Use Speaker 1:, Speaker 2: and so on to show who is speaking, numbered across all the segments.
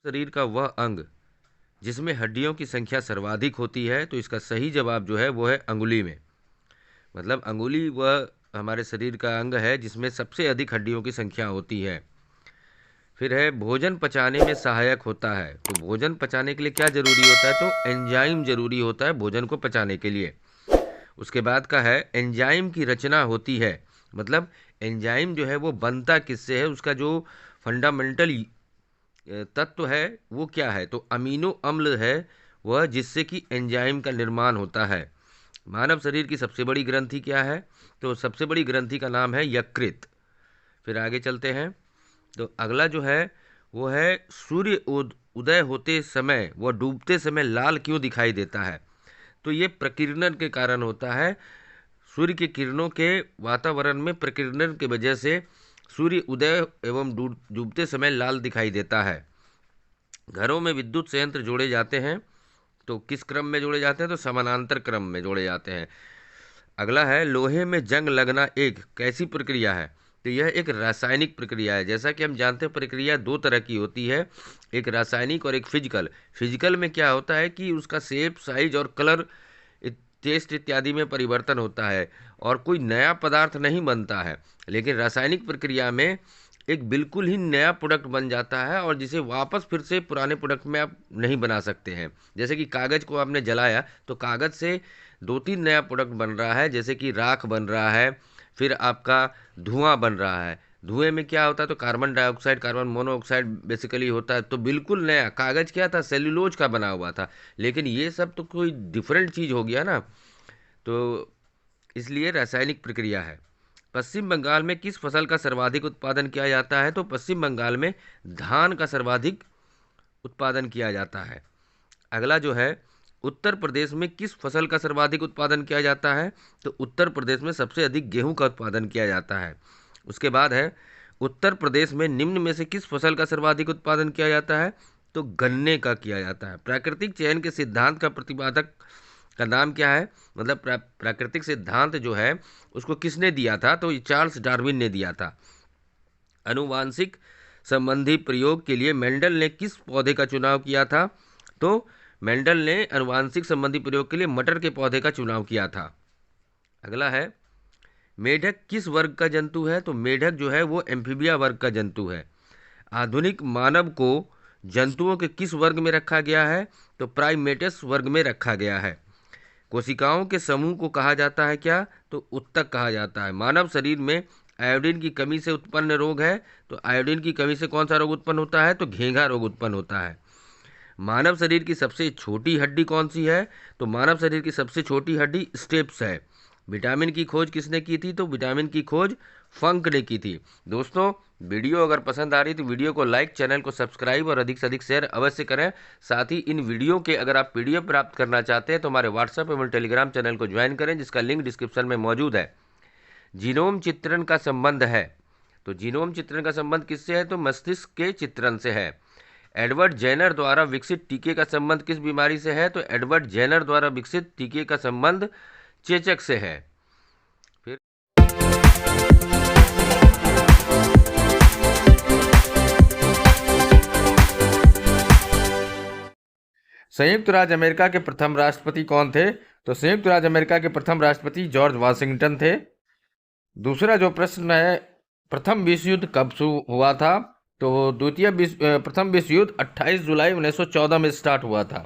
Speaker 1: शरीर का वह अंग जिसमें हड्डियों की संख्या सर्वाधिक होती है, तो इसका सही जवाब जो है वो है अंगुली में। मतलब अंगुली वह हमारे शरीर का अंग है जिसमें सबसे अधिक हड्डियों की संख्या होती है। फिर है भोजन पचाने में सहायक होता है। तो भोजन पचाने के लिए क्या जरूरी होता है? तो एंजाइम जरूरी होता है भोजन को पचाने के लिए। उसके बाद का है एंजाइम की रचना होती है। मतलब एंजाइम जो है वो बनता किससे है, उसका जो फंडामेंटल तत्व है वो क्या है? तो अमीनो अम्ल है वह, जिससे कि एंजाइम का निर्माण होता है। मानव शरीर की सबसे बड़ी ग्रंथि क्या है? तो सबसे बड़ी ग्रंथि का नाम है यकृत। फिर आगे चलते हैं। तो अगला जो है वो है सूर्य उदय होते समय व डूबते समय लाल क्यों दिखाई देता है? तो ये प्रकीर्णन के कारण होता है। सूर्य की किरणों के वातावरण में प्रकीर्णन की वजह से सूर्य उदय एवं डूबते समय लाल दिखाई देता है। घरों में विद्युत संयंत्र जोड़े जाते हैं तो किस क्रम में जोड़े जाते हैं? तो समानांतर क्रम में जोड़े जाते हैं। अगला है लोहे में जंग लगना एक कैसी प्रक्रिया है? तो यह एक रासायनिक प्रक्रिया है। जैसा कि हम जानते हैं प्रक्रिया दो तरह की होती है, एक रासायनिक और एक फिजिकल। फिजिकल में क्या होता है कि उसका शेप, साइज और कलर, टेस्ट इत्यादि में परिवर्तन होता है और कोई नया पदार्थ नहीं बनता है। लेकिन रासायनिक प्रक्रिया में एक बिल्कुल ही नया प्रोडक्ट बन जाता है और जिसे वापस फिर से पुराने प्रोडक्ट में आप नहीं बना सकते हैं। जैसे कि कागज़ को आपने जलाया तो कागज़ से दो तीन नया प्रोडक्ट बन रहा है, जैसे कि राख बन रहा है, फिर आपका धुआं बन रहा है। धुएं में क्या होता है? तो carbon dioxide, carbon monoxide basically होता है। तो बिल्कुल नया कागज़ क्या था? सेल्यूलोज का बना हुआ था। लेकिन ये सब तो कोई डिफरेंट चीज़ हो गया ना, तो इसलिए रासायनिक प्रक्रिया है। पश्चिम बंगाल में किस फसल का सर्वाधिक उत्पादन किया जाता है? तो पश्चिम बंगाल में धान का सर्वाधिक उत्पादन किया जाता है। अगला जो है उत्तर प्रदेश में किस फसल का सर्वाधिक उत्पादन किया जाता है? तो उत्तर प्रदेश में सबसे अधिक गेहूं का उत्पादन किया जाता है। उसके बाद है उत्तर प्रदेश में निम्न में से किस फसल का सर्वाधिक उत्पादन किया जाता है? तो गन्ने का किया जाता है। प्राकृतिक चयन के सिद्धांत का प्रतिपादक का नाम क्या है? मतलब प्राकृतिक सिद्धांत जो है उसको किसने दिया था? तो ये चार्ल्स डार्विन ने दिया था। अनुवांशिक संबंधी प्रयोग के लिए मेंडल ने किस पौधे का चुनाव किया था? तो मेंडल ने अनुवांशिक संबंधी प्रयोग के लिए मटर के पौधे का चुनाव किया था। अगला है मेढक किस वर्ग का जंतु है? तो मेढक जो है वो एम्फीबिया वर्ग का जंतु है। आधुनिक मानव को जंतुओं के किस वर्ग में रखा गया है? तो प्राइमेटस वर्ग में रखा गया है। कोशिकाओं के समूह को कहा जाता है क्या? तो उत्तक कहा जाता है। मानव शरीर में आयोडीन की कमी से उत्पन्न रोग है, तो आयोडीन की कमी से कौन सा रोग उत्पन्न होता है? तो घेंघा रोग उत्पन्न होता है। मानव शरीर की सबसे छोटी हड्डी कौन सी है? तो मानव शरीर की सबसे छोटी हड्डी स्टेप्स है। विटामिन की खोज किसने की थी? तो विटामिन की खोज फंक ने की थी। दोस्तों, वीडियो अगर पसंद आ रही तो वीडियो को लाइक, चैनल को सब्सक्राइब और अधिक से अधिक शेयर अवश्य करें। साथ ही इन वीडियो के अगर आप पीडीएफ प्राप्त करना चाहते हैं तो हमारे व्हाट्सएप एवं टेलीग्राम चैनल को ज्वाइन करें, जिसका लिंक डिस्क्रिप्शन में मौजूद है। जीनोम चित्रण का संबंध है। तो जीनोम चित्रण का संबंध किससे है? तो मस्तिष्क के चित्रण से है। एडवर्ड जेनर द्वारा विकसित टीके का संबंध किस बीमारी से है? तो एडवर्ड जेनर द्वारा विकसित टीके का संबंध चेचक से है। फिर संयुक्त राज्य अमेरिका के प्रथम राष्ट्रपति कौन थे? तो संयुक्त राज्य अमेरिका के प्रथम राष्ट्रपति जॉर्ज वाशिंगटन थे। दूसरा जो प्रश्न है, प्रथम विश्व युद्ध कब शुरू हुआ था? तो प्रथम विश्व युद्ध 28 जुलाई 1914 में स्टार्ट हुआ था।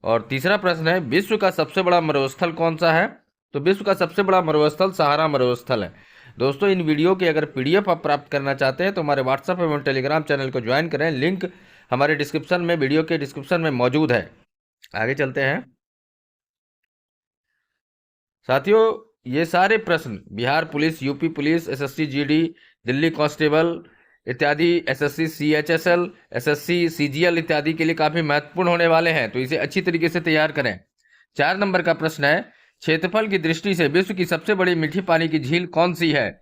Speaker 1: और तीसरा प्रश्न है विश्व का सबसे बड़ा मरुस्थल कौन सा है? तो विश्व का सबसे बड़ा मरुस्थल सहारा मरुस्थल है। दोस्तों, इन वीडियो के अगर पीडीएफ आप प्राप्त करना चाहते हैं तो हमारे व्हाट्सएप एवं टेलीग्राम चैनल को ज्वाइन करें। लिंक हमारे डिस्क्रिप्शन में, वीडियो के डिस्क्रिप्शन में मौजूद है। आगे चलते हैं साथियों। ये सारे प्रश्न Bihar police, UP police, SSC GD, Delhi constable इत्यादि, एसएससी सीएचएसएल, एसएससी सीजीएल इत्यादि के लिए काफी महत्वपूर्ण होने वाले हैं, तो इसे अच्छी तरीके से तैयार करें। 4 नंबर का प्रश्न है क्षेत्रफल की दृष्टि से विश्व की सबसे बड़ी मीठी पानी की झील कौन सी है?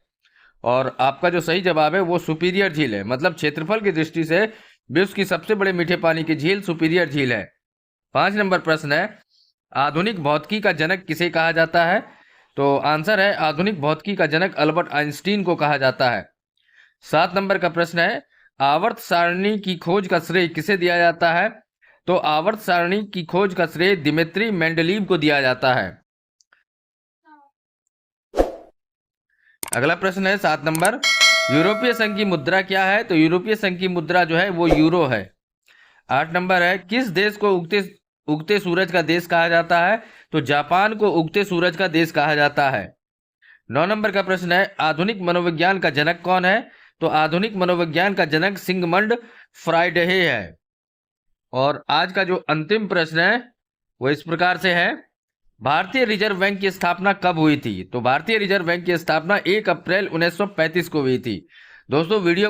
Speaker 1: और आपका जो सही जवाब है वो सुपीरियर झील है। मतलब क्षेत्रफल की दृष्टि से विश्व की सबसे बड़ी मीठे पानी की झील सुपीरियर झील है। 5 नंबर प्रश्न है आधुनिक भौतिकी का जनक किसे कहा जाता है? तो आंसर है आधुनिक भौतिकी का जनक अल्बर्ट आइंस्टीन को कहा जाता है। 7 नंबर का प्रश्न है आवर्त सारणी की खोज का श्रेय किसे दिया जाता है? तो आवर्त सारणी की खोज का श्रेय दिमित्री मेंडलीव को दिया जाता है। अगला प्रश्न है 7 नंबर, यूरोपीय संघ की मुद्रा क्या है? तो यूरोपीय संघ की मुद्रा जो है वो यूरो है। 8 नंबर है, किस देश को उगते सूरज का देश कहा जाता है? तो जापान को उगते सूरज का देश कहा जाता है। 9 नंबर का प्रश्न है, आधुनिक मनोविज्ञान का जनक कौन है? तो आधुनिक मनोविज्ञान का जनक सिगमंड फ्राइड है। और आज का जो अंतिम प्रश्न है वो इस प्रकार से है, भारतीय रिजर्व बैंक की स्थापना कब हुई थी? तो भारतीय रिजर्व बैंक की स्थापना 1 अप्रैल 1935 को हुई थी। दोस्तों वीडियो